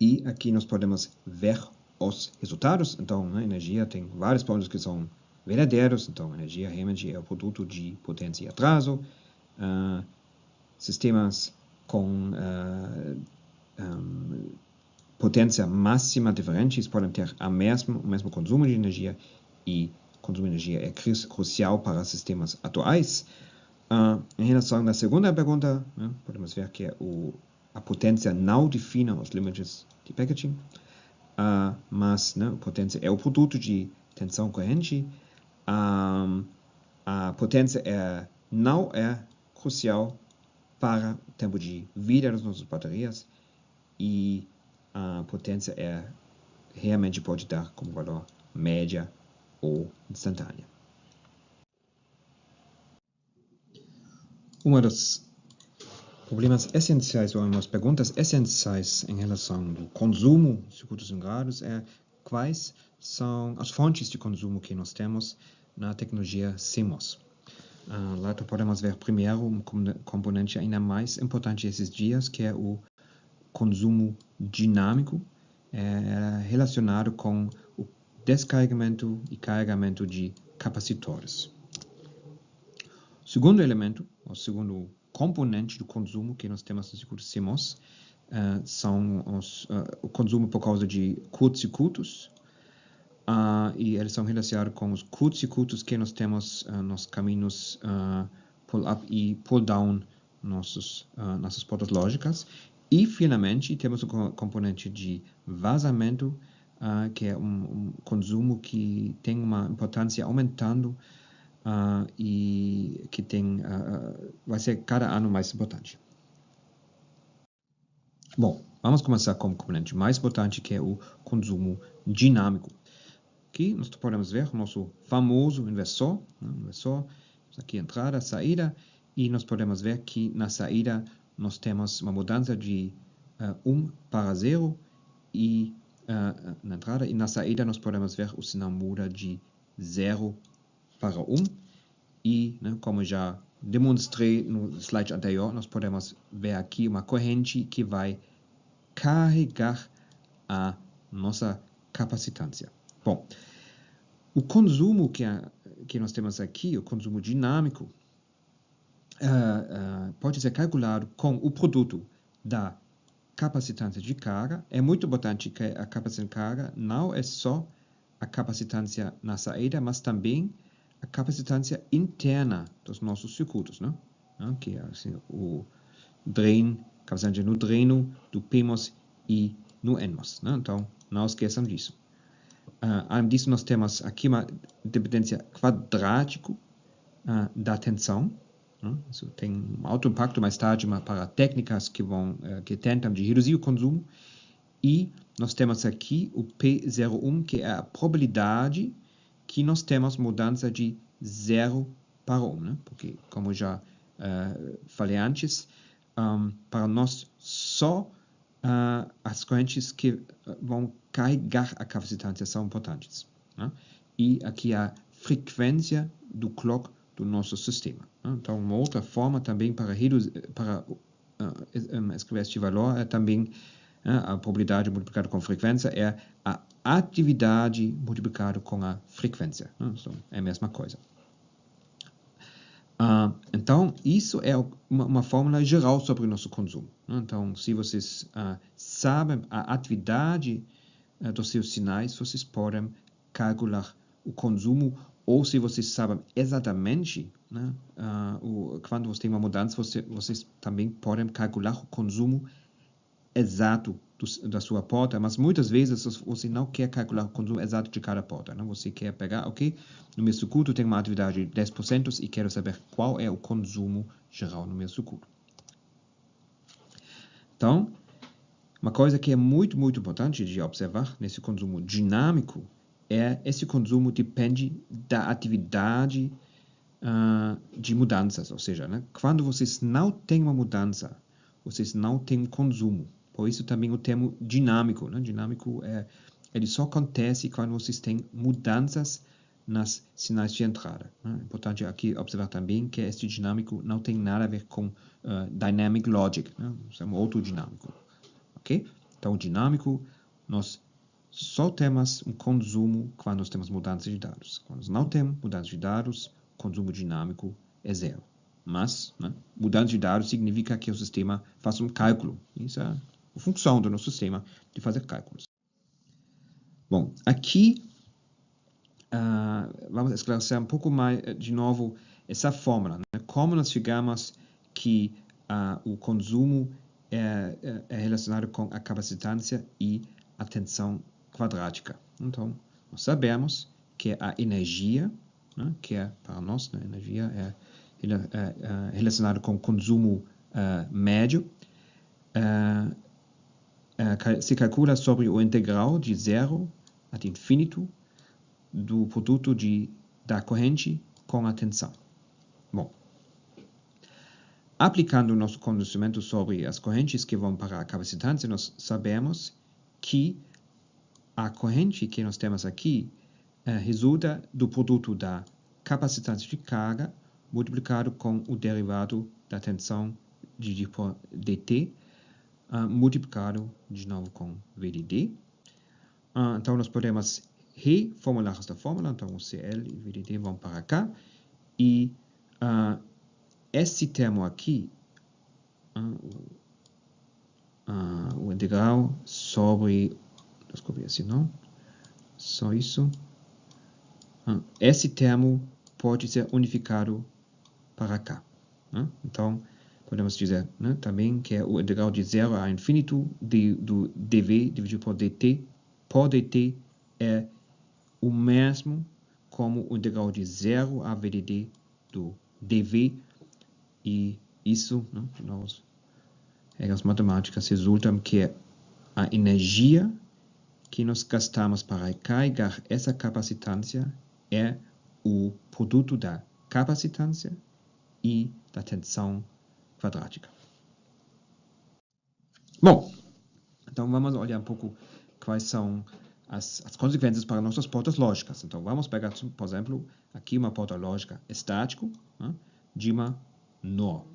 E aqui nós podemos ver os resultados. Então, né, energia tem vários pontos que são verdadeiros. Então, energia realmente é o produto de potência e atraso. Sistemas com potência máxima diferentes podem ter o mesmo consumo de energia, e consumo de energia é crucial para sistemas atuais. Em relação à segunda pergunta, né, podemos ver que a potência não define os limites de packaging, mas, né, a potência é o produto de tensão corrente. A potência não é crucial para o tempo de vida das nossas baterias, e a potência realmente pode dar como valor média ou instantânea. Uma das problemas essenciais, ou umas perguntas essenciais em relação ao consumo de circuitos integrados é quais são as fontes de consumo que nós temos na tecnologia CMOS. Lá podemos ver primeiro um componente ainda mais importante esses dias, que é o consumo dinâmico, relacionado com o descarregamento e carregamento de capacitores. O segundo elemento, o segundo componente do consumo que nós temos no circuito CMOS, são o consumo por causa de curto-circuitos, e eles são relacionados com os curto-circuitos que nós temos nos caminhos pull-up e pull-down, nossas portas lógicas. E, finalmente, temos o componente de vazamento, que é um consumo que tem uma importância aumentando, e que vai ser cada ano mais importante. Bom, vamos começar com o componente mais importante, que é o consumo dinâmico. Aqui nós podemos ver o nosso famoso inversor, aqui entrada, saída, e nós podemos ver que na saída nós temos uma mudança de 1 para 0, e na entrada, e na saída nós podemos ver o sinal muda de 0 para 1, e, né, como já demonstrei no slide anterior, nós podemos ver aqui uma corrente que vai carregar a nossa capacitância. Bom, o consumo que nós temos aqui, o consumo dinâmico, pode ser calculado com o produto da capacitância de carga. É muito importante que a capacitância de carga não é só a capacitância na saída, mas também a capacitância interna dos nossos circuitos, né? Que é assim, o capacitância no dreno, do PMOS e no NMOS, né? Então, não esqueçam disso. Além disso, nós temos aqui uma dependência quadrática da tensão. Isso tem um alto impacto mais tarde para técnicas que tentam de reduzir o consumo. E nós temos aqui o P01, que é a probabilidade que nós temos mudança de 0 para 1, né? Porque, como já falei antes, para nós só as correntes que vão carregar a capacitância são importantes, né? E aqui a frequência do clock do nosso sistema, né? Então, uma outra forma também para escrever este valor é também a probabilidade multiplicada com frequência é a atividade multiplicada com a frequência, né? Então, é a mesma coisa. Então, isso é uma fórmula geral sobre o nosso consumo, né? Então, se vocês sabem a atividade dos seus sinais, vocês podem calcular o consumo, ou se vocês sabem exatamente, né, quando você tem uma mudança, vocês também podem calcular o consumo exato da sua porta, mas muitas vezes você não quer calcular o consumo exato de cada porta, né? Você quer pegar, ok, no meu circuito tem uma atividade de 10% e quero saber qual é o consumo geral no meu circuito. Então, uma coisa que é muito, muito importante de observar nesse consumo dinâmico esse consumo depende da atividade de mudanças, ou seja, né, quando vocês não têm uma mudança, vocês não têm consumo. Por isso também o termo dinâmico, né? Dinâmico ele só acontece quando vocês têm mudanças nas sinais de entrada, né? É importante aqui observar também que este dinâmico não tem nada a ver com dynamic logic, né? Isso é um outro dinâmico, ok? Então, dinâmico, nós só temos um consumo quando nós temos mudança de dados. Quando nós não temos mudança de dados, o consumo dinâmico é zero. Mas, né, mudança de dados significa que o sistema faz um cálculo. Isso é a função do nosso sistema, de fazer cálculos. Bom, aqui vamos esclarecer um pouco mais, de novo, essa fórmula. Né? Como nós chegamos que o consumo é relacionado com a capacitância e a tensão quadrática. Então, nós sabemos que a energia, né, que é para nós, né, energia é relacionado com o consumo médio, se calcula sobre o integral de 0 até infinito do produto da corrente com a tensão. Bom, aplicando o nosso conhecimento sobre as correntes que vão para a capacitância, nós sabemos que a corrente que nós temos aqui resulta do produto da capacitância de carga multiplicado com o derivado da tensão dividido por dt, multiplicado de novo com V de D. Então, nós podemos reformular esta fórmula. Então, o CL e V de D vão para cá. E esse termo aqui, o integral sobre... Desculpe, assim não. Só isso. Esse termo pode ser unificado para cá. Então, podemos dizer, né, também que o integral de 0 a infinito do dv dividido por dt é o mesmo como o integral de 0 a v de d do dv, e isso, né, de novo, regras matemáticas resultam que a energia que nós gastamos para carregar essa capacitância é o produto da capacitância e da tensão quadrática. Bom, então vamos olhar um pouco quais são as consequências para nossas portas lógicas. Então vamos pegar, por exemplo, aqui uma porta lógica estático, né, DIMA NOR.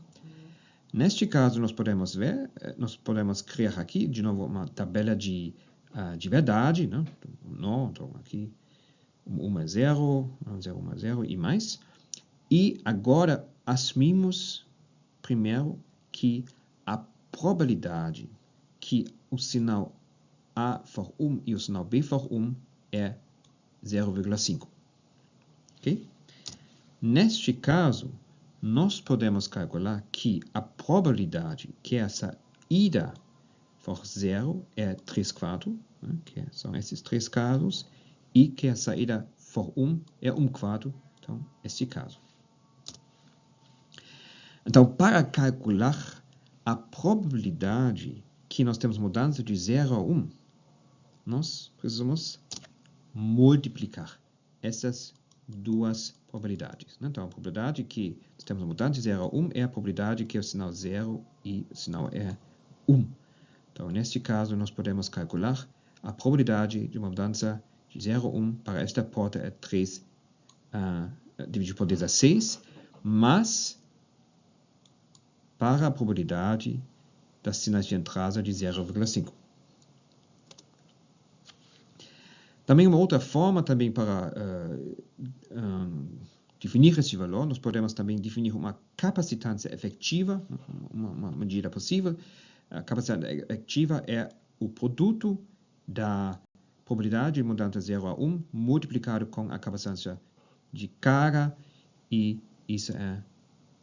Neste caso, nós podemos criar aqui, de novo, uma tabela de verdade, né? NOR, então aqui 1 é 0, 0 é 0 e mais. E agora assumimos primeiro que a probabilidade que o sinal A for 1 e o sinal B for 1 é 0,5. Okay? Neste caso, nós podemos calcular que a probabilidade que essa ida for 0 é 3 quartos, né, que são esses 3 casos, e que a saída for 1 é 1 quarto, então, este caso. Então, para calcular a probabilidade que nós temos mudança de 0 a 1, nós precisamos multiplicar essas duas probabilidades. Então, a probabilidade que nós temos mudança de 0 a 1 é a probabilidade que o sinal 0 e o sinal é 1. Então, neste caso, nós podemos calcular a probabilidade de uma mudança de 0 a 1 para esta porta é 3 dividido por 16, mas para a probabilidade das sinais de entrada de 0,5. Também uma outra forma também para definir esse valor, nós podemos também definir uma capacitância efetiva, uma medida possível. A capacitância efetiva é o produto da probabilidade de mudança 0 a 1 multiplicado com a capacitância de carga, e isso é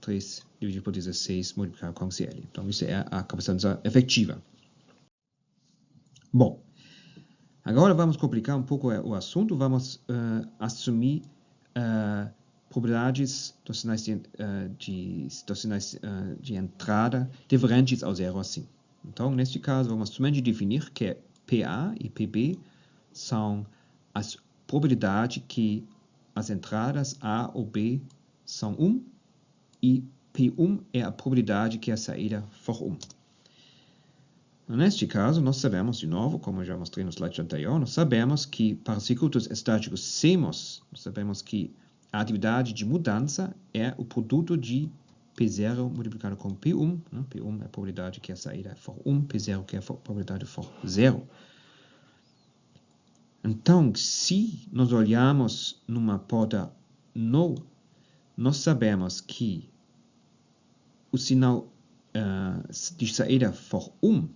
3 dividido por 16 multiplicado com CL. Então, isso é a capacitância efetiva. Bom, agora vamos complicar um pouco o assunto. Vamos assumir probabilidades dos sinais de entrada diferentes ao 0 a 5. Então, neste caso, vamos somente definir que PA e PB são as probabilidades que as entradas A ou B são 1, e P1 é a probabilidade que a saída for 1. Neste caso, nós sabemos, de novo, como já mostrei no slide anterior, nós sabemos que para circuitos estáticos CMOS, nós sabemos que a atividade de mudança é o produto de P0 multiplicado com P1. Né? P1 é a probabilidade que a saída for 1, P0 que é a probabilidade for 0. Então, se nós olhamos numa porta no, nós sabemos que o sinal de saída for 1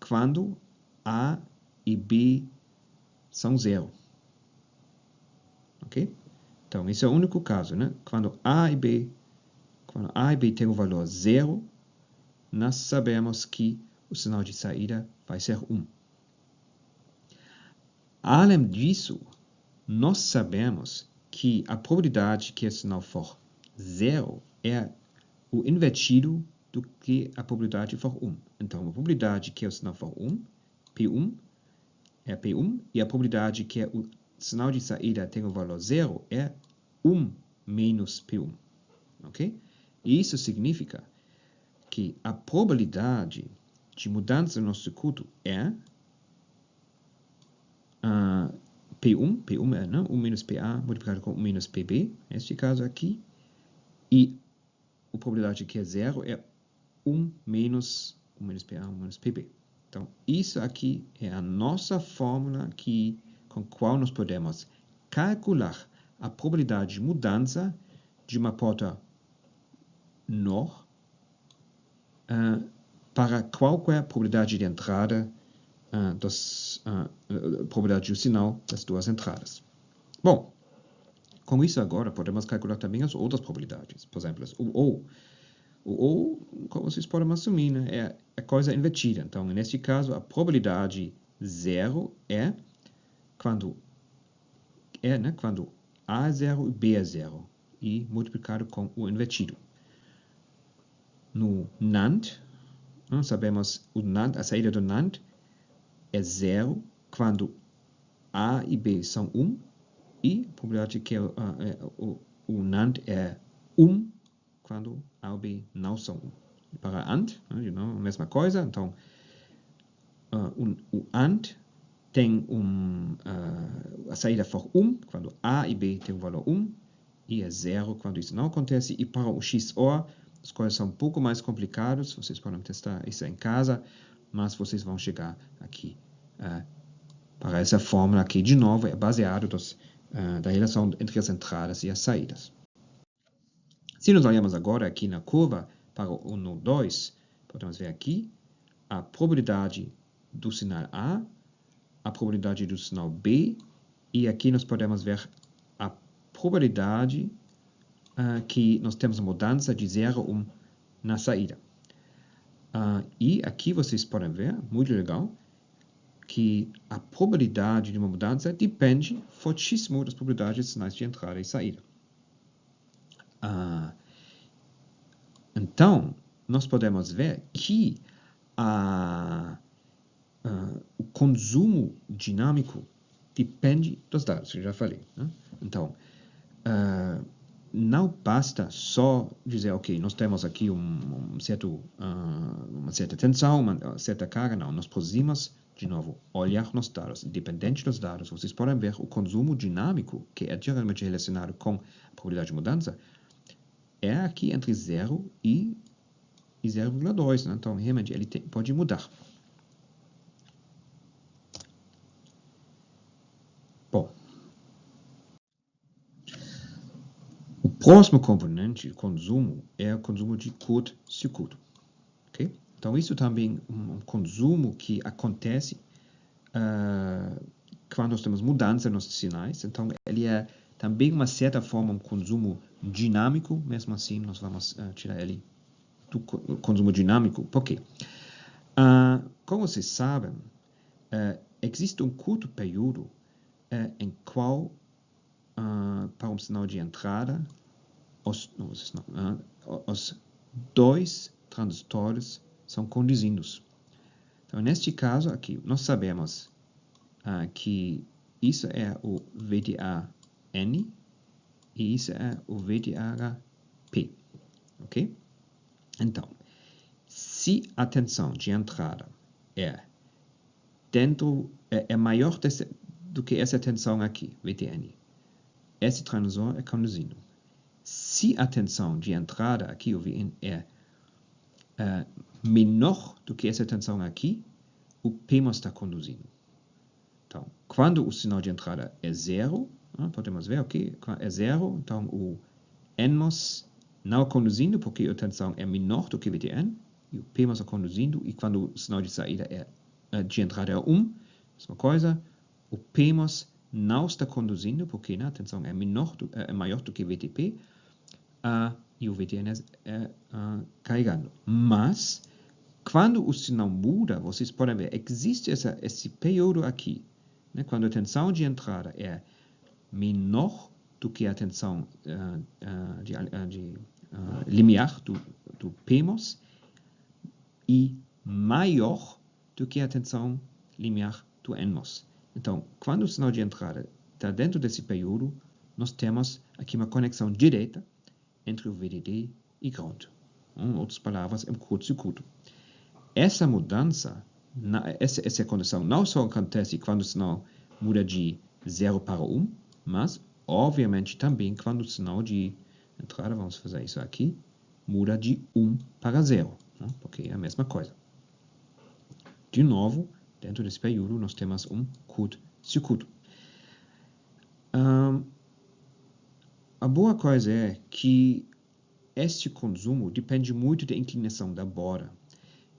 quando A e B são 0. Ok? Então, esse é o único caso, né? Quando A e B têm o valor 0, nós sabemos que o sinal de saída vai ser 1. Além disso, nós sabemos que a probabilidade que o sinal for 0 é o invertido do que a probabilidade for 1. Então, a probabilidade que o sinal for 1, P1, é P1, e a probabilidade que o sinal de saída tem o valor 0 é 1 menos P1. Ok? E isso significa que a probabilidade de mudança no circuito é P1 é 1 menos PA multiplicado com 1 menos PB, neste caso aqui, e a probabilidade que é 0 é 1 menos PA, 1 menos PB. Então, isso aqui é a nossa fórmula com a qual nós podemos calcular a probabilidade de mudança de uma porta NOR para qualquer probabilidade de entrada probabilidade do sinal das duas entradas. Bom, com isso agora podemos calcular também as outras probabilidades. Por exemplo, o O, como vocês podem assumir, né, é a coisa invertida. Então, neste caso, a probabilidade 0 é quando A é 0 e B é 0, e multiplicado com o invertido. No NAND, sabemos a saída do NAND é 0 quando A e B são 1, e a probabilidade que o NAND é 1 quando A e B não são 1. Para AND, a mesma coisa. Então, o AND tem a saída for 1 quando A e B têm o valor 1, e é 0 quando isso não acontece. E para o XOR, as coisas são um pouco mais complicadas. Vocês podem testar isso em casa, mas vocês vão chegar aqui para essa fórmula que, de novo, é baseada da relação entre as entradas e as saídas. Se nós olhamos agora aqui na curva para o nó 2, podemos ver aqui a probabilidade do sinal a probabilidade do sinal B, e aqui nós podemos ver a probabilidade que nós temos mudança de 0 a 1 na saída. E aqui vocês podem ver, muito legal, que a probabilidade de uma mudança depende fortíssimo das probabilidades de sinais de entrada e saída. Então, nós podemos ver que o consumo dinâmico depende dos dados, eu já falei. Né? Então, não basta só dizer, ok, nós temos aqui uma certa tensão, uma certa carga. Não, nós precisamos, de novo, olhar nos dados. Independente dos dados, vocês podem ver o consumo dinâmico, que é diretamente relacionado com a probabilidade de mudança, é aqui entre 0 e 0,2. Né? Então, realmente, ele pode mudar. Bom, o próximo componente de consumo é o consumo de curto-circuito. Okay? Então, isso também é um consumo que acontece quando nós temos mudança nos sinais. Então, ele é também, uma certa forma, um consumo dinâmico. Mesmo assim, nós vamos tirar ele do consumo dinâmico. Por quê? Como vocês sabem, existe um curto período em qual, para um sinal de entrada, os dois transistores são conduzidos. Então, neste caso aqui, nós sabemos que isso é o VDA-N e isso é o VDA-P. Ok? Então, se a tensão de entrada é maior do que essa tensão aqui, VTN, esse transistor é conduzido. se a tensão de entrada aqui é menor do que essa tensão aqui, o PMOS está conduzindo. Então, quando o sinal de entrada é zero, podemos ver, ok, é zero, então o NMOS não conduzindo, porque a tensão é menor do que VTN, e o PMOS está conduzindo, e quando o sinal de saída de entrada é 1, mesma coisa, o PMOS não está conduzindo, porque a tensão é maior do que VTP, e o VTN carregando. Mas, quando o sinal muda, vocês podem ver, existe esse período aqui, né, quando a tensão de entrada é menor do que a tensão limiar do PMOS e maior do que a tensão limiar do NMOS. Então, quando o sinal de entrada está dentro desse período, nós temos aqui uma conexão direta entre o VDD e ground. Em outras palavras, é um curto-circuito. Essa mudança, essa condição não só acontece quando o sinal muda de 0 para 1, mas, obviamente, também quando o sinal de entrada, vamos fazer isso aqui, muda de 1 para 0, né? Porque é a mesma coisa. De novo, dentro desse período, nós temos um curto-circuito. A boa coisa é que este consumo depende muito da inclinação da borda.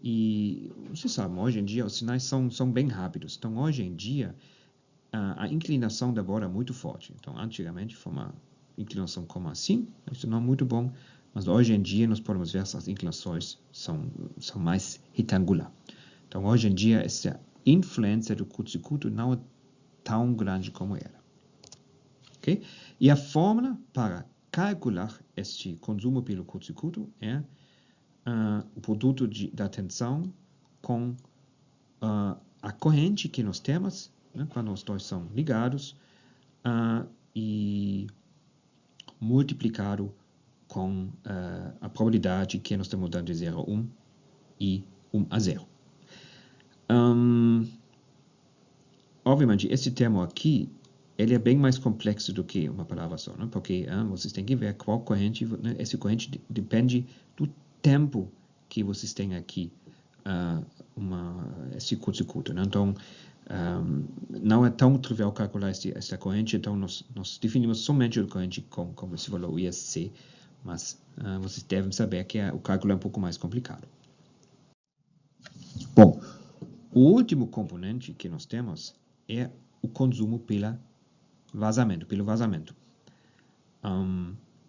E, você sabe, hoje em dia os sinais são bem rápidos. Então, hoje em dia, a inclinação da borda é muito forte. Então, antigamente foi uma inclinação como assim, isso não é muito bom, mas hoje em dia nós podemos ver que as inclinações são mais retangular. Então, hoje em dia, essa influência do curto-circuito não é tão grande como era. Okay? E a fórmula para calcular este consumo pelo curto-circuito é o produto da tensão com a corrente que nós temos, né, quando os dois são ligados, e multiplicado com a probabilidade que nós estamos mudando de 0 a 1 e 1 a 0. Obviamente, esse termo aqui, ele é bem mais complexo do que uma palavra só, né? Porque vocês têm que ver qual corrente, né? Essa corrente depende do tempo que vocês têm aqui, esse curto-circuito, né? Então, não é tão trivial calcular essa corrente, então nós definimos somente a corrente como esse valor ISC, mas vocês devem saber que o cálculo é um pouco mais complicado. Bom, o último componente que nós temos é o consumo pelo vazamento.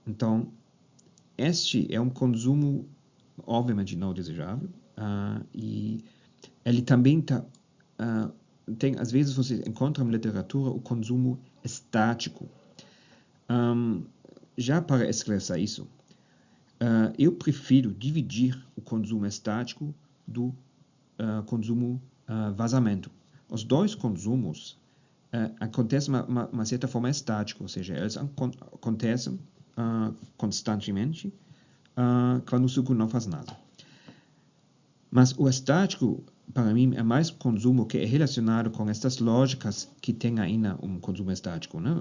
Então, este é um consumo, obviamente, não desejável, e ele também tem, às vezes, você encontra na literatura o consumo estático. Já para esclarecer isso, eu prefiro dividir o consumo estático do consumo vazamento. Os dois consumos acontecem de uma certa forma estática, ou seja, eles acontecem constantemente quando o circuito não faz nada. Mas o estático, para mim, é mais consumo que é relacionado com estas lógicas que tem ainda um consumo estático, né?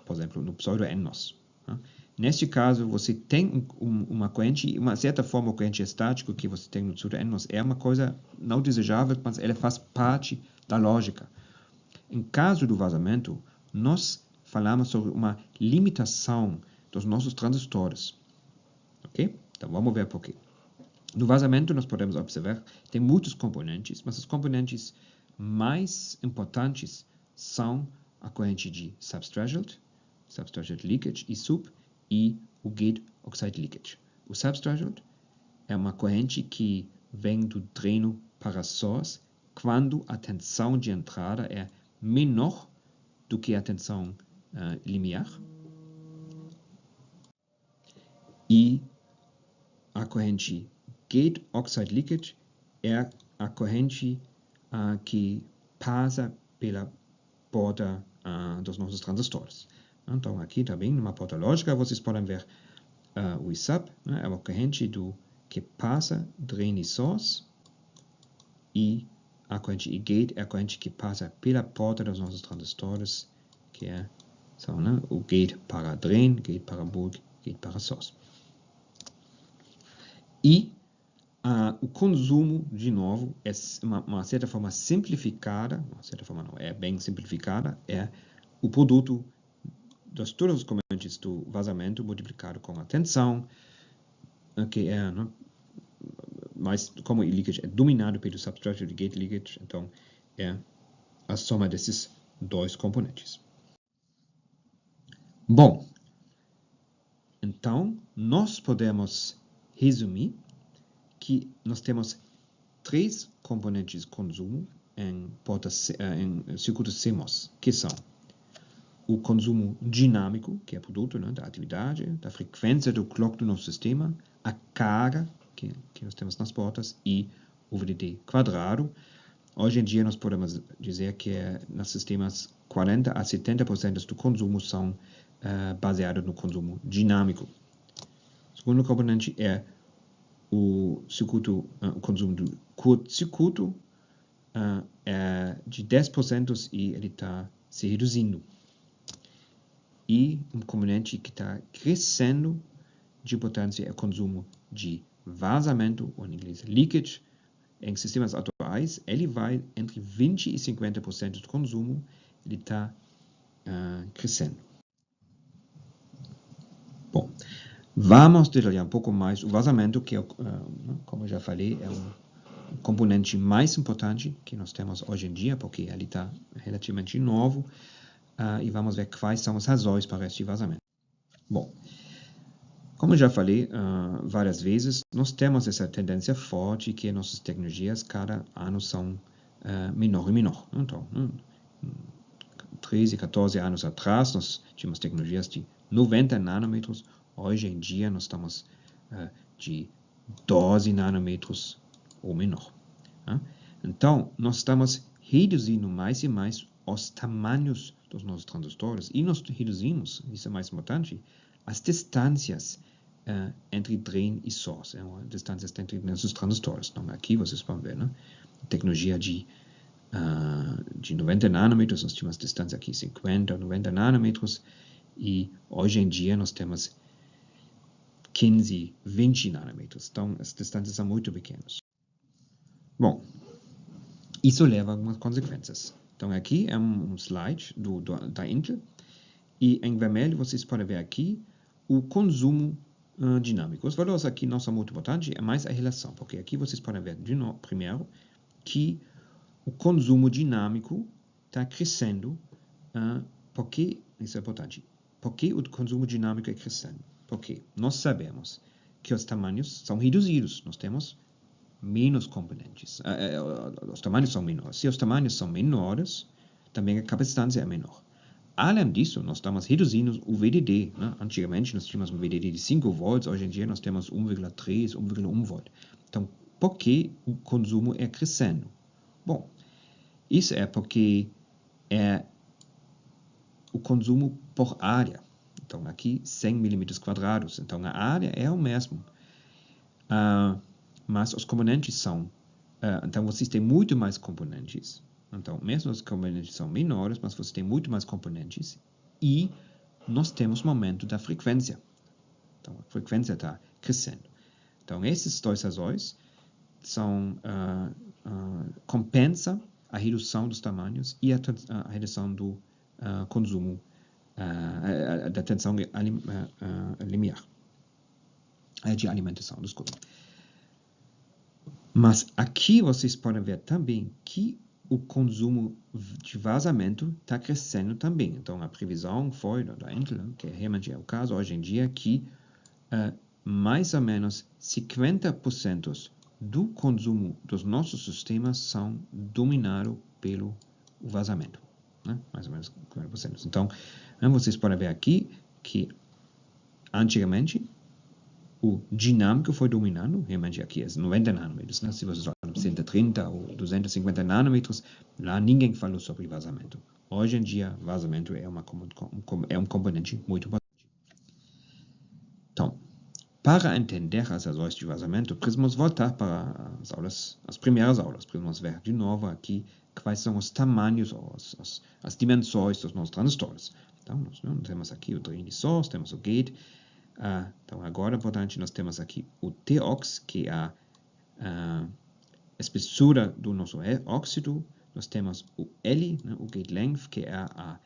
Por exemplo, no pseudo-NMOS. Né? Neste caso, você tem uma corrente, uma certa forma de corrente estática que você tem no pseudo-NMOS é uma coisa não desejável, mas ela faz parte da lógica. Em caso do vazamento, nós falamos sobre uma limitação dos nossos transistores. Ok? Então, vamos ver por quê. No vazamento, nós podemos observar que tem muitos componentes, mas os componentes mais importantes são a corrente de subthreshold leakage e o gate oxide leakage. O subthreshold é uma corrente que vem do dreno para source quando a tensão de entrada é menor do que a tensão limiar. E a corrente gate oxide leakage é a corrente que passa pela porta dos nossos transistores. Então, aqui também, numa porta lógica, vocês podem ver o ISUP, né, é uma corrente que passa drain e source, e a corrente gate é a corrente que passa pela porta dos nossos transistores, que são o gate para drain, gate para bulk, gate para source. E o consumo, de novo, é uma certa forma simplificada, uma certa forma não, é bem simplificada, é o produto de todos os componentes do vazamento multiplicado com a tensão, que é, né, mas como o leakage é dominado pelo substructure de gate leakage, então é a soma desses dois componentes. Bom, então nós podemos resumir que nós temos três componentes de consumo em circuitos CMOS, que são o consumo dinâmico, que é produto, né, da atividade, da frequência do clock do nosso sistema, a carga que nós temos nas portas e o VDD quadrado. Hoje em dia nós podemos dizer que nos sistemas 40 a 70% do consumo são baseados no consumo dinâmico. O segundo componente é o consumo do curto-circuito, é de 10% e ele está se reduzindo. E um componente que está crescendo de importância é o consumo de vazamento, ou em inglês leakage. Em sistemas atuais, ele vai entre 20% e 50% do consumo, ele está crescendo. Bom, vamos detalhar um pouco mais o vazamento, que, como eu já falei, é o componente mais importante que nós temos hoje em dia, porque ele está relativamente novo, e vamos ver quais são as razões para este vazamento. Bom, como eu já falei várias vezes, nós temos essa tendência forte que nossas tecnologias cada ano são menor e menor. Então, 13, 14 anos atrás, nós tínhamos tecnologias de 90 nanômetros. Hoje em dia, nós estamos de 12 nanômetros ou menor. Então, nós estamos reduzindo mais e mais os tamanhos dos nossos transistores e nós reduzimos, isso é mais importante, as distâncias entre drain e source, distâncias entre nossos transistores. Então, aqui vocês vão ver, né? Tecnologia de 90 nanômetros, nós tínhamos distância aqui 50, 90 nanômetros, e hoje em dia nós temos 15, 20 nanômetros. Então, as distâncias são muito pequenas. Bom, isso leva a algumas consequências. Então, aqui é um slide da Intel, e em vermelho vocês podem ver aqui o consumo dinâmico. Os valores aqui não são muito importantes, é mais a relação, porque aqui vocês podem ver, de novo, primeiro, que o consumo dinâmico está crescendo, porque, isso é importante, porque o consumo dinâmico é crescendo? Porque nós sabemos que os tamanhos são reduzidos, nós temos menos componentes, os tamanhos são menores. Se os tamanhos são menores, também a capacitância é menor. Além disso, nós estamos reduzindo o VDD. Né? Antigamente nós tínhamos um VDD de 5 volts, hoje em dia nós temos 1,3, 1,1 volt. Então, por que o consumo é crescendo? Bom, isso é porque é o consumo por área. Então, aqui 100 milímetros quadrados. Então, a área é o mesmo. Mas os componentes são... então, vocês têm muito mais componentes. Então, mesmo os componentes são menores, mas você tem muito mais componentes. E nós temos um aumento da frequência. Então, a frequência está crescendo. Então, esses dois razões compensa a redução dos tamanhos e a redução do consumo da tensão limiar de alimentação, desculpa. Mas aqui vocês podem ver também que o consumo de vazamento está crescendo também. Então, a previsão foi da Intel, que realmente é o caso hoje em dia, que mais ou menos 50% do consumo dos nossos sistemas são dominados pelo vazamento. Né? Mais ou menos 50%. Então, vocês podem ver aqui que antigamente o dinâmico foi dominando, realmente aqui é 90 nanômetros, né? Se vocês falam 130 ou 250 nanômetros, lá ninguém falou sobre vazamento. Hoje em dia, vazamento é um componente muito importante. Então, para entender as razões de vazamento, precisamos voltar para as primeiras aulas. Precisamos ver de novo aqui quais são os tamanhos, as dimensões dos nossos transistores. Então, nós temos aqui o drain de source, temos o gate. Então, agora é importante, nós temos aqui o Tox, que é a espessura do nosso óxido. Nós temos o L, né, o gate length, que é a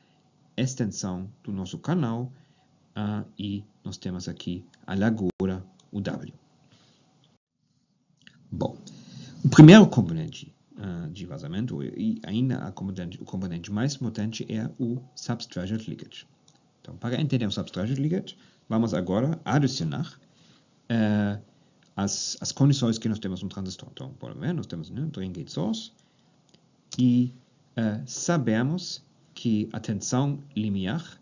extensão do nosso canal. E nós temos aqui a largura, o W. Bom, o primeiro componente de vazamento, e ainda o componente mais importante, é o substrate leakage. Então, para entender o substrate leakage, vamos agora adicionar as condições que nós temos no transistor. Então, por exemplo, nós temos drain gate source e sabemos que a tensão limiar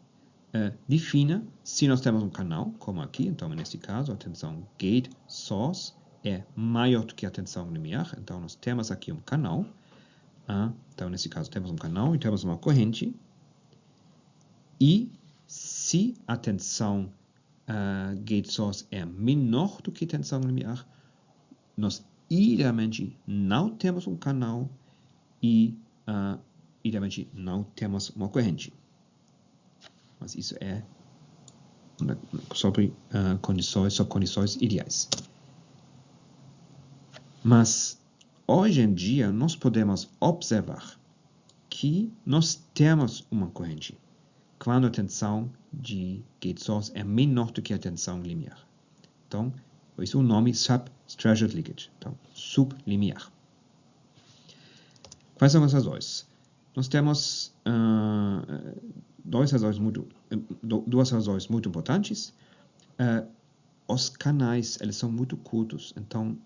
define se nós temos um canal, como aqui. Então, nesse caso, a tensão gate source é maior do que a tensão limiar. Então, nós temos aqui um canal. Então, nesse caso, temos um canal e temos uma corrente. E se a tensão gate source é menor do que a tensão limiar, nós idealmente não temos um canal e idealmente não temos uma corrente. Mas isso é sobre condições ideais. Mas hoje em dia nós podemos observar que nós temos uma corrente quando a tensão de gate source é menor do que a tensão limiar. Então, por isso o nome substrate leakage. Então, sublimiar. Quais são as razões? Nós temos duas razões muito importantes. Os canais eles são muito curtos, então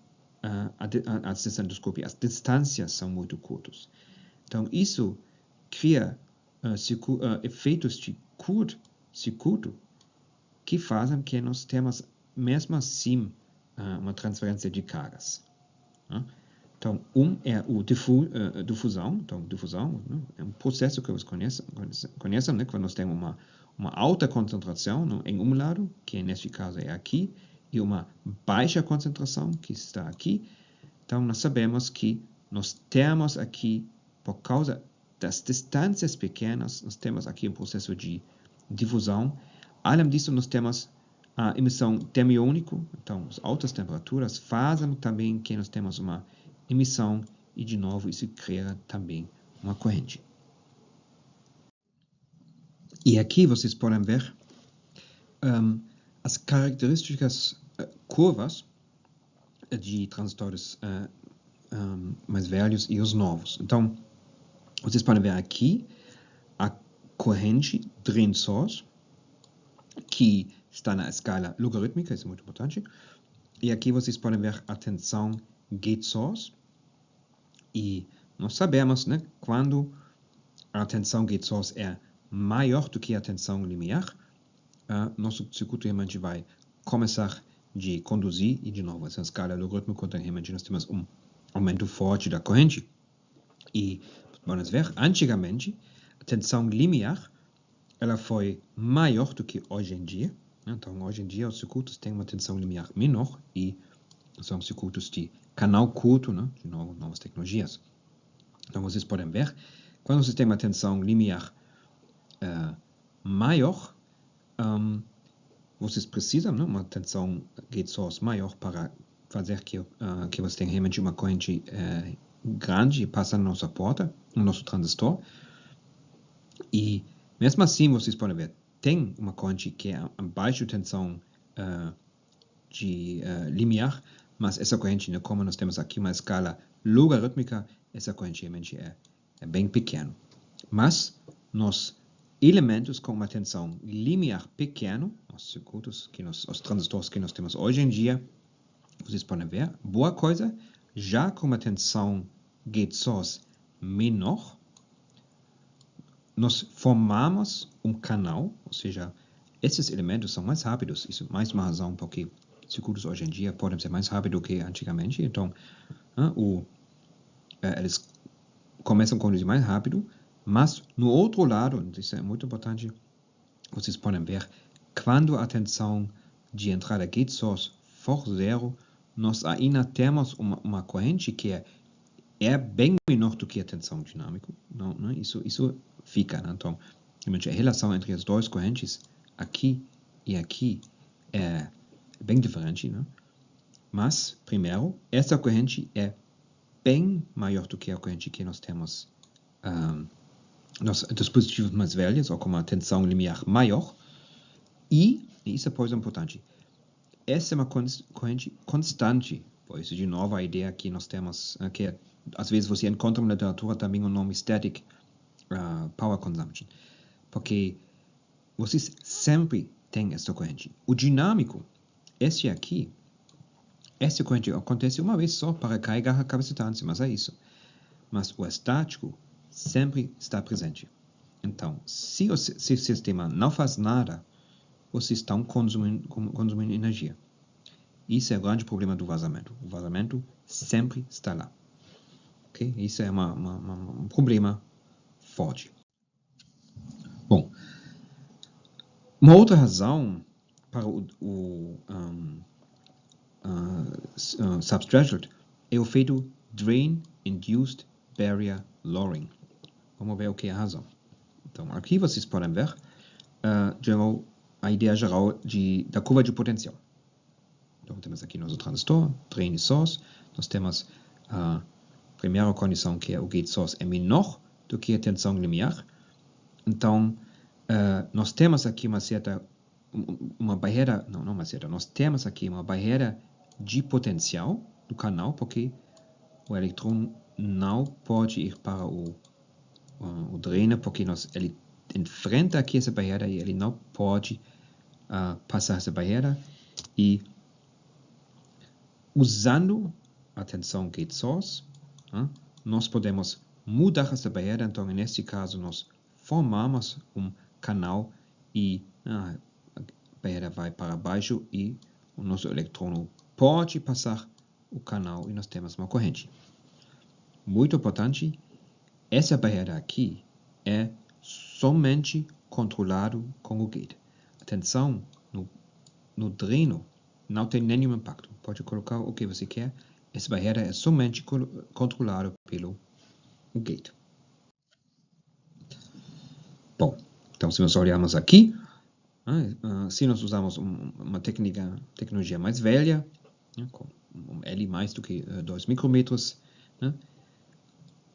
as distâncias são muito curtas. Então, isso cria efeitos de curto-circuito que fazem que nós temos, mesmo assim, uma transferência de cargas. Então, é o difusão. Então, difusão é um processo que vocês conhecem, né? Quando nós temos uma alta concentração em um lado, que neste caso é aqui, e uma baixa concentração, que está aqui. Então, nós sabemos que nós temos aqui, por causa das distâncias pequenas, nós temos aqui um processo de difusão. Além disso, nós temos a emissão termiônica. Então, as altas temperaturas fazem também que nós temos uma emissão e, de novo, isso cria também uma corrente. E aqui vocês podem ver as características curvas de transistores mais velhos e os novos. Então, vocês podem ver aqui a corrente drain source, que está na escala logarítmica, isso é muito importante. E aqui vocês podem ver a tensão gate source. E nós sabemos, né, quando a tensão gate source é maior do que a tensão limiar, nosso circuito realmente vai começar a conduzir, e de novo, essa escala logarítmica, então realmente nós temos um aumento forte da corrente. E vamos ver, antigamente, a tensão limiar ela foi maior do que hoje em dia. Então, hoje em dia, os circuitos têm uma tensão limiar menor e são circuitos de canal curto, né? De novo, novas tecnologias. Então, vocês podem ver, quando você tem uma tensão limiar maior, vocês precisam, né, uma tensão gate source maior para fazer que você tenha realmente uma corrente grande passando na nossa porta, no nosso transistor. E mesmo assim, vocês podem ver, tem uma corrente que é a baixa tensão de limiar, mas essa corrente, né, como nós temos aqui uma escala logarítmica, essa corrente realmente é bem pequena. Mas nos elementos com uma tensão limiar pequena, os circuitos, os transistores que nós temos hoje em dia, vocês podem ver, boa coisa, já com uma tensão gate source menor, nós formamos um canal, ou seja, esses elementos são mais rápidos. Isso é mais uma razão porque circuitos hoje em dia podem ser mais rápidos do que antigamente. Então, eles começam a conduzir mais rápido, mas no outro lado, isso é muito importante, vocês podem ver, quando a tensão de entrada gate source for zero, nós ainda temos uma corrente que é bem menor do que a tensão dinâmica. Não, isso fica. Né? Então, a relação entre as duas correntes, aqui e aqui, é bem diferente, né? Mas, primeiro, essa corrente é bem maior do que a corrente que nós temos nos dispositivos mais velhos, ou com uma tensão limiar maior. E isso é coisa importante, essa é uma corrente constante. Por isso, de novo, a ideia que nós temos, que às vezes você encontra na literatura também o nome static power consumption, porque vocês sempre têm essa corrente. O dinâmico, essa corrente acontece uma vez só para carregar a capacitância, mas é isso. Mas o estático sempre está presente. Então, se o sistema não faz nada, vocês estão consumindo energia. Isso é o grande problema do vazamento. O vazamento sempre está lá. Okay? Isso é um problema forte. Bom, uma outra razão para o subthreshold é o feito Drain-Induced Barrier Lowering. Vamos ver o que é a razão. Então, aqui vocês podem ver a ideia geral da curva de potencial. Então, temos aqui nosso transistor, drain e source. Nós temos a primeira condição, que é o gate source é menor do que a tensão limiar. Então, nós temos aqui uma barreira, não uma certa, nós temos aqui uma barreira de potencial do canal, porque o elétron não pode ir para o drainer, porque ele enfrenta aqui essa barreira e ele não pode passar essa barreira. E usando a tensão gate source, nós podemos mudar essa barreira. Então, neste caso, nós formamos um canal e a barreira vai para baixo e o nosso elétron pode passar o canal e nós temos uma corrente. Muito importante, essa barreira aqui é somente controlado com o gate. A tensão no dreno não tem nenhum impacto. Pode colocar o que você quer. Essa barreira é somente controlada pelo gate. Bom, então se nós olharmos aqui, se nós usamos uma tecnologia mais velha, com um L mais do que 2 micrômetros,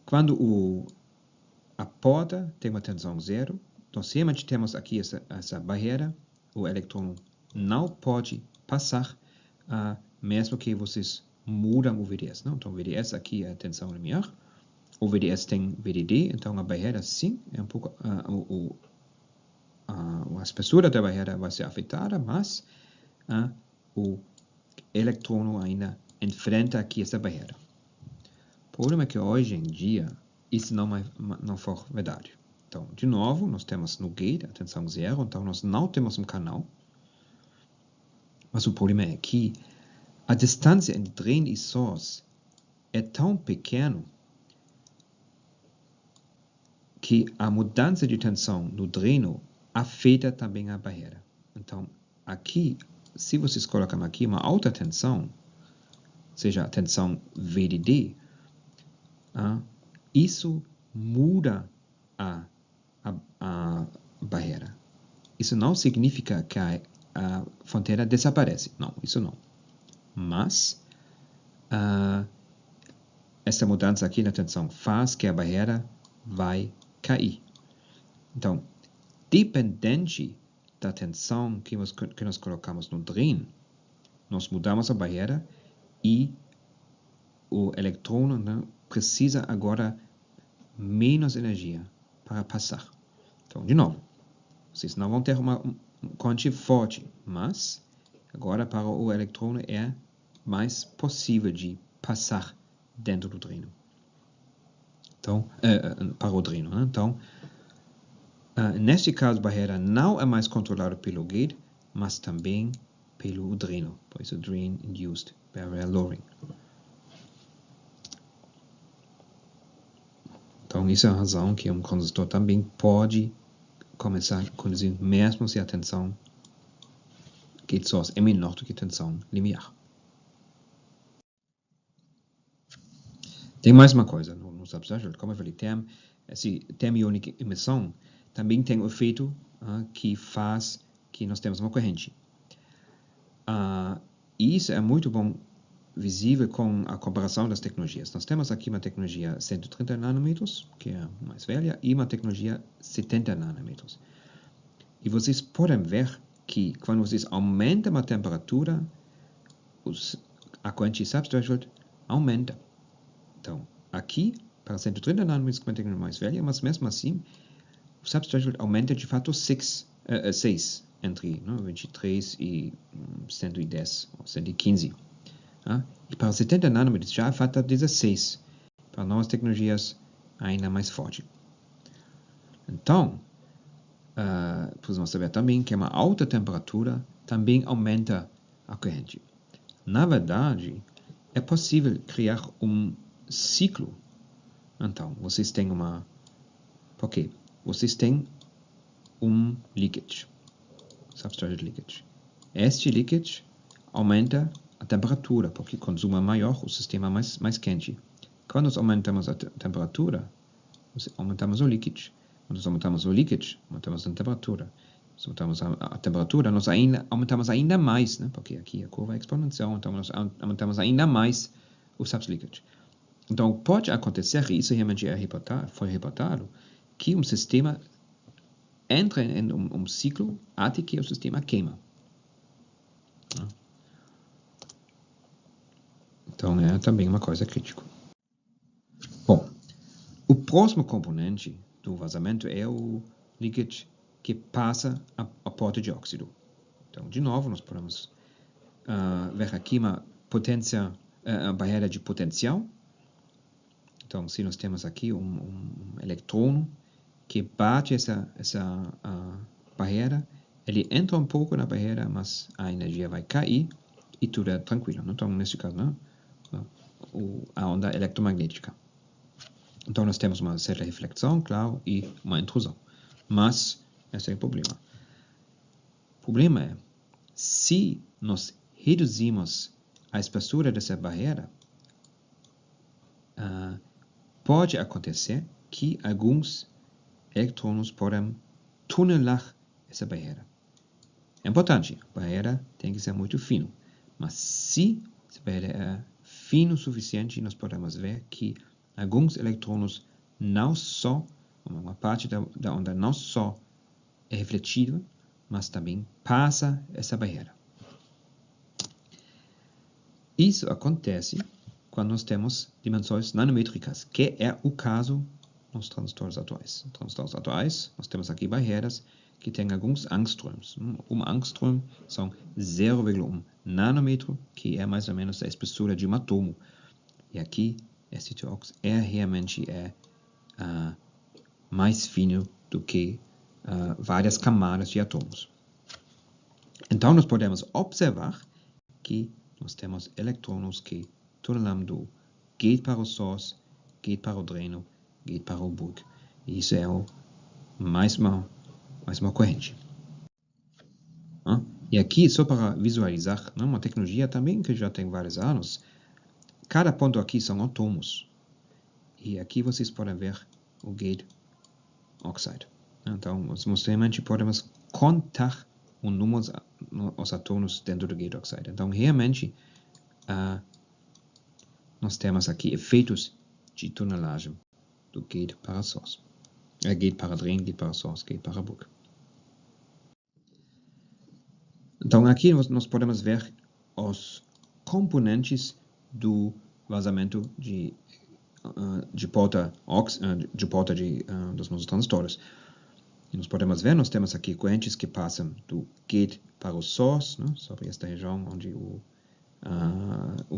quando a porta tem uma tensão zero, então sempre temos aqui essa barreira, o elétron não pode passar, mesmo que vocês mudam o VDS. Não? Então, o VDS aqui é a tensão limiar, o VDS tem VDD, então a barreira sim, é um pouco, a espessura da barreira vai ser afetada, mas o elétron ainda enfrenta aqui essa barreira. O problema é que hoje em dia isso não for verdade. Então, de novo, nós temos no gate a tensão zero, então nós não temos um canal. Mas o problema é que a distância entre drain e source é tão pequena que a mudança de tensão no dreno afeta também a barreira. Então, aqui, se vocês colocam aqui uma alta tensão, seja a tensão VDD, isso muda a barreira. Isso não significa que a fronteira desaparece. Não, isso não. Mas essa mudança aqui na tensão faz que a barreira vai cair. Então, dependente da tensão que nós colocamos no drain, nós mudamos a barreira e o elétron precisa agora menos energia para passar. Então, de novo, vocês não vão ter uma corrente forte, mas agora para o elétron é mais possível de passar dentro do dreno. Então, para o dreno. Né? Então, neste caso, a barreira não é mais controlada pelo gate, mas também pelo dreno. Por isso, Drain-Induced Barrier Lowering. Então, isso é a razão que um transistor também pode começar a conduzir, mesmo se a tensão gate source é menor do que a tensão limiar. Tem mais uma coisa no subthreshold, como eu falei, esse termo iônico emissão também tem o efeito que faz que nós temos uma corrente. Isso é muito bom visível com a comparação das tecnologias. Nós temos aqui uma tecnologia 130 nanômetros, que é mais velha, e uma tecnologia 70 nanômetros. E vocês podem ver que quando vocês aumentam a temperatura, a corrente subthreshold aumenta. Então, aqui, para 130 nanômetros, com a tecnologia mais velha, mas mesmo assim, o subthreshold aumenta de fato 6 entre 23 e 110 ou 115. E para 70 nanômetros já é fator 16. Para novas tecnologias, ainda mais forte. Então, precisamos saber também que uma alta temperatura também aumenta a corrente. Na verdade, é possível criar um ciclo. Então, vocês têm vocês têm um leakage, substrate leakage. Este leakage aumenta a temperatura, porque o consumo é maior, o sistema é mais quente. Quando nós aumentamos a temperatura, aumentamos o leakage. Quando nós aumentamos o leakage, aumentamos a temperatura. Se aumentamos a temperatura, nós aumentamos ainda mais, né? Porque aqui a curva é exponencial, então nós aumentamos ainda mais o substrate leakage. Então, pode acontecer, e isso realmente foi reportado, que um sistema entra em um ciclo até que o sistema queima. Então, é também uma coisa crítica. Bom, o próximo componente do vazamento é o leakage que passa a porta de óxido. Então, de novo, nós podemos ver aqui uma barreira de potencial. Então, se nós temos aqui um eletrônio que bate essa barreira, ele entra um pouco na barreira, mas a energia vai cair e tudo é tranquilo. Então, nesse caso, a onda eletromagnética. Então, nós temos uma certa reflexão, claro, e uma intrusão. Mas, esse é o problema. O problema é, se nós reduzimos a espessura dessa barreira, pode acontecer que alguns eletrônios podem tunelar essa barreira. É importante, a barreira tem que ser muito fina. Mas se essa barreira é fina o suficiente, nós podemos ver que alguns eletrônios não só, uma parte da onda não só é refletida, mas também passa essa barreira. Isso acontece quando nós temos dimensões nanométricas, que é o caso nos transistores atuais. Nos transistores atuais, nós temos aqui barreiras que têm alguns angstroms. Angstrom são 0,1 nanômetro, que é mais ou menos a espessura de um átomo. E aqui, esse TOX realmente mais fino do que várias camadas de átomos. Então, nós podemos observar que nós temos eletrônios que tunelam do gate para o source, gate para o dreno, gate para o bulk. E isso é mais uma corrente. E aqui, só para visualizar, uma tecnologia também que já tem vários anos, cada ponto aqui são átomos. E aqui vocês podem ver o gate oxide. Então, nós realmente podemos contar o número dos átomos dentro do gate oxide. Então, realmente, nós temos aqui efeitos de tunelagem do gate para source. Gate para drain, gate para source, gate para bulk. Então, aqui nós podemos ver os componentes do vazamento de porta dos nossos transistores. E nós podemos ver, nós temos aqui correntes que passam do gate para o source, sobre esta região onde o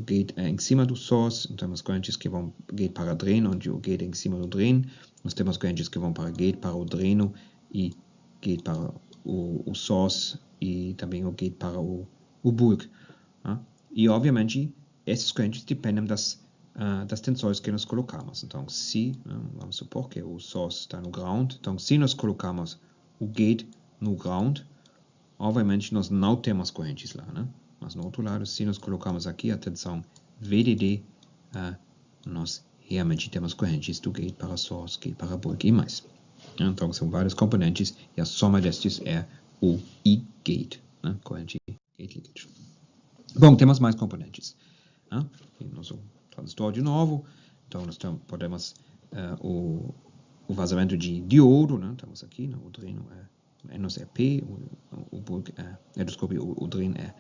gate é em cima do source. Nós temos correntes que vão gate para drain, onde o gate é em cima do drain. Nós temos correntes que vão para gate para o dreno e gate para o source e também o gate para o bulk. E, obviamente, essas correntes dependem das tensões que nós colocamos. Então, vamos supor que o source está no ground, então se nós colocamos o gate no ground, obviamente nós não temos correntes lá, Mas no outro lado, se nós colocamos aqui a tensão VDD, nós realmente temos correntes do gate para source, gate para bulk e mais. Então, são vários componentes e a soma destes é o E-gate, corrente gate leakage. Bom, temos mais componentes. Nosso transistor de novo. Então, nós podemos o vazamento de diodo, né? Estamos aqui, né? O dreno é NOS-P, o bulk desculpe, o dreno é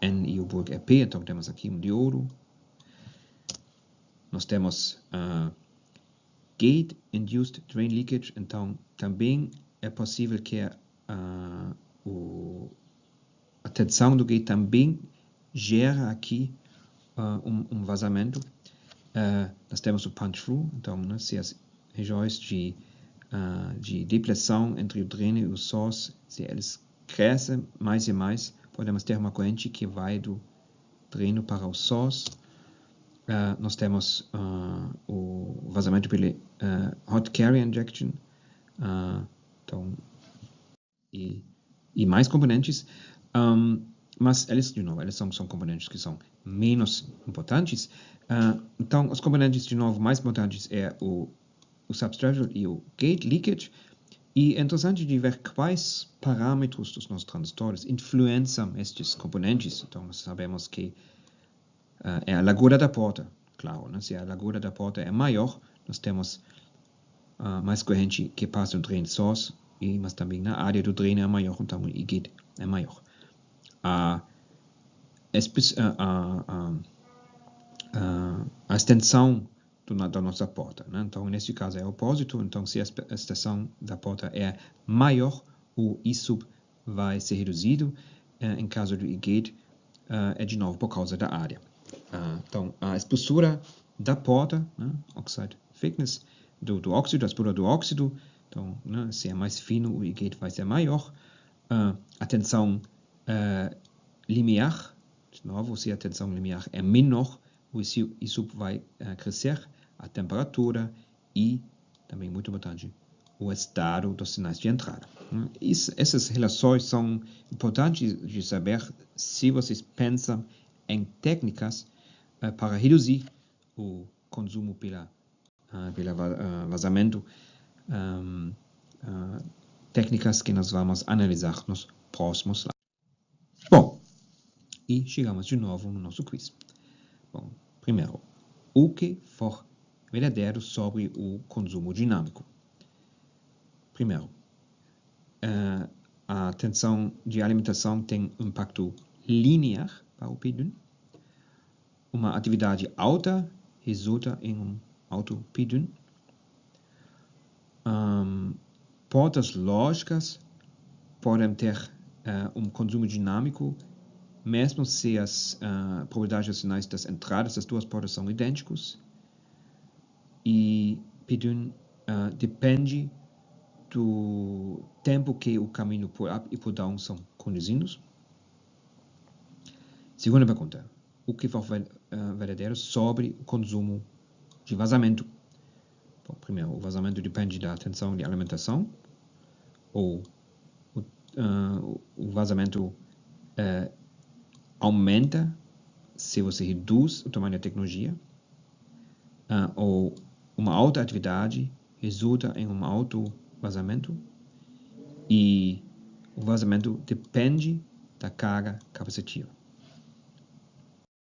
N e o bulk é P, então temos aqui um diodo. Nós temos Gate-Induced Drain Leakage, então também é possível que a tensão do gate também gera aqui um vazamento. Nós temos o punch-through, então, né, se as regiões de depressão entre o dreno e o source, se eles crescem mais e mais, podemos ter uma corrente que vai do dreno para o source. Nós temos o vazamento pela hot carrier injection, então, e mais componentes, mas eles, de novo, eles são componentes que são menos importantes. Então, os componentes, de novo, mais importantes é o substrate e o gate leakage. E é interessante de ver quais parâmetros dos nossos transistores influenciam estes componentes. Então, nós sabemos que é a largura da porta, claro, né? Se a largura da porta é maior, nós temos mais corrente que passa do drain source, mas também na área do drain é maior, então o gate é maior. A extensão da nossa porta, né? Então, nesse caso é o opósito, então se a extensão da porta é maior, o I-sub vai ser reduzido. Em caso do I-gate, é de novo por causa da área. Então, a espessura da porta, né? Oxide thickness do óxido, a espessura do óxido, então, né? Se é mais fino, o I-gate vai ser maior. A tensão limiar, de novo, se a tensão limiar é menor, o I-sub vai crescer, a temperatura e, também muito importante, o estado dos sinais de entrada. Essas relações são importantes de saber se vocês pensam em técnicas para reduzir o consumo pela vazamento, técnicas que nós vamos analisar nos próximos slides. Bom, e chegamos de novo no nosso quiz. Bom, primeiro, o que for verdadeiro sobre o consumo dinâmico? Primeiro, a tensão de alimentação tem impacto linear para o P-DUN. Uma atividade alta resulta em um alto P-DUN. Portas lógicas podem ter um consumo dinâmico, mesmo se as probabilidades dos sinais das entradas das duas portas são idênticos. E P-DUN depende do tempo que o caminho por up e por down são conduzidos. Segunda pergunta. O que for verdadeiro sobre o consumo de vazamento? Bom, primeiro, o vazamento depende da tensão de alimentação. Ou o vazamento aumenta se você reduz o tamanho da tecnologia. Ou uma alta atividade resulta em um alto vazamento. E o vazamento depende da carga capacitiva.